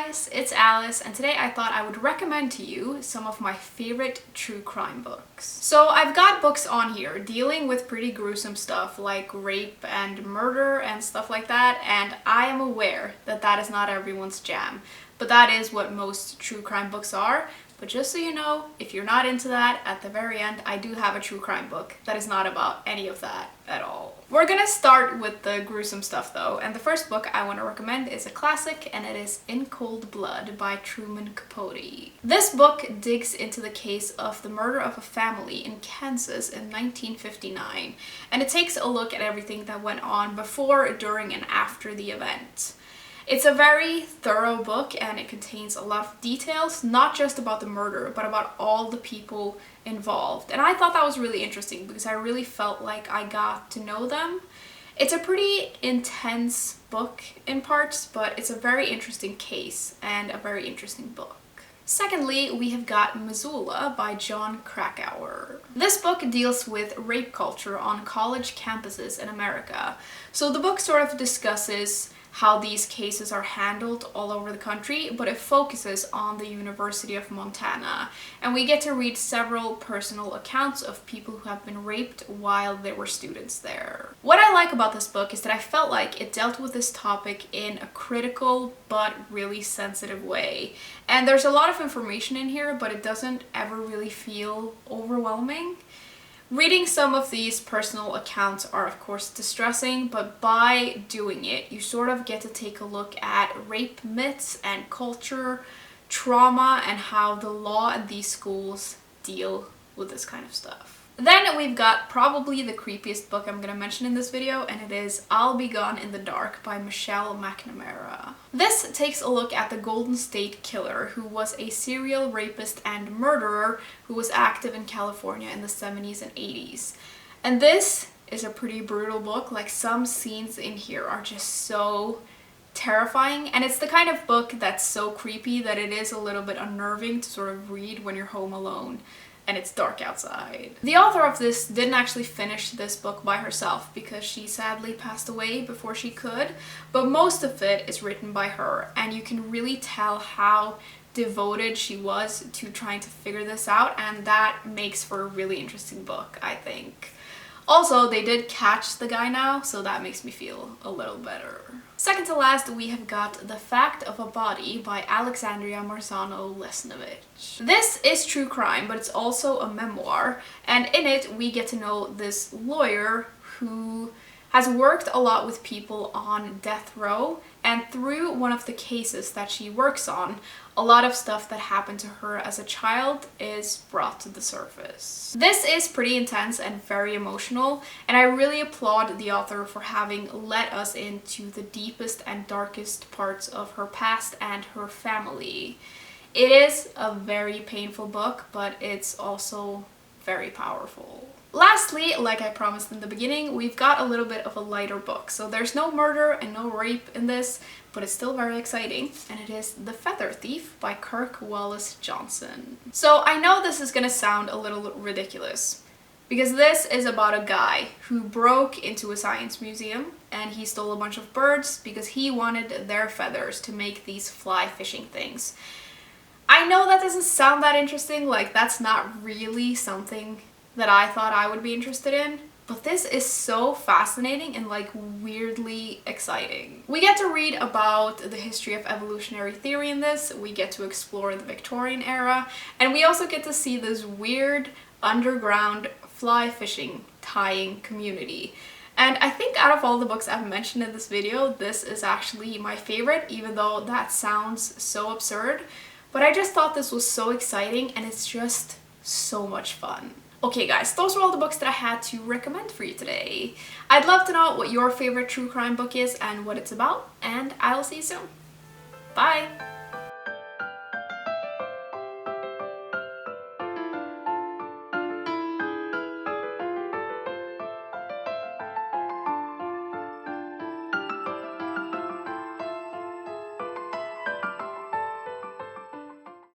guys, it's Alice, and today I thought I would recommend to you some of my favorite true crime books. So I've got books on here dealing with pretty gruesome stuff like rape and murder and stuff like that, and I am aware that that is not everyone's jam, but that is what most true crime books are. But just so you know, if you're not into that, at the very end, I do have a true crime book that is not about any of that at all. We're gonna start with the gruesome stuff though, and the first book I want to recommend is a classic, and it is In Cold Blood by Truman Capote. This book digs into the case of the murder of a family in Kansas in 1959, and it takes a look at everything that went on before, during, and after the event. It's a very thorough book, and it contains a lot of details, not just about the murder, but about all the people involved. And I thought that was really interesting because I really felt like I got to know them. It's a pretty intense book in parts, but it's a very interesting case and a very interesting book. Secondly, we have got Missoula by Jon Krakauer. This book deals with rape culture on college campuses in America. So the book sort of discusses how these cases are handled all over the country, but it focuses on the University of Montana. And we get to read several personal accounts of people who have been raped while they were students there. What I like about this book is that I felt like it dealt with this topic in a critical but really sensitive way. And there's a lot of information in here, but it doesn't ever really feel overwhelming. Reading some of these personal accounts are of course distressing, but by doing it, you sort of get to take a look at rape myths and culture, trauma, and how the law at these schools deal with this kind of stuff. Then we've got probably the creepiest book I'm gonna mention in this video, and it is I'll Be Gone in the Dark by Michelle McNamara. This takes a look at the Golden State Killer, who was a serial rapist and murderer who was active in California in the 70s and 80s. And this is a pretty brutal book. Like, some scenes in here are just so terrifying, and it's the kind of book that's so creepy that it is a little bit unnerving to sort of read when you're home alone and it's dark outside. The author of this didn't actually finish this book by herself because she sadly passed away before she could, but most of it is written by her, and you can really tell how devoted she was to trying to figure this out, and that makes for a really interesting book, I think. Also, they did catch the guy now, so that makes me feel a little better. Second to last, we have got The Fact of a Body by Alexandria Marzano-Lesnevich. This is true crime, but it's also a memoir, and in it we get to know this lawyer who has worked a lot with people on death row, and through one of the cases that she works on, a lot of stuff that happened to her as a child is brought to the surface. This is pretty intense and very emotional, and I really applaud the author for having let us into the deepest and darkest parts of her past and her family. It is a very painful book, but it's also very powerful. Lastly, like I promised in the beginning, we've got a little bit of a lighter book. So there's no murder and no rape in this, but it's still very exciting, and it is The Feather Thief by Kirk Wallace Johnson. So I know this is gonna sound a little ridiculous, because this is about a guy who broke into a science museum and he stole a bunch of birds because he wanted their feathers to make these fly fishing things. I know that doesn't sound that interesting, like that's not really something that I thought I would be interested in, but this is so fascinating and like weirdly exciting. We get to read about the history of evolutionary theory in this, we get to explore the Victorian era, and we also get to see this weird underground fly fishing tying community. And I think out of all the books I've mentioned in this video, this is actually my favorite, even though that sounds so absurd. But I just thought this was so exciting, and it's just so much fun. Okay guys, those were all the books that I had to recommend for you today. I'd love to know what your favorite true crime book is and what it's about, and I'll see you soon. Bye!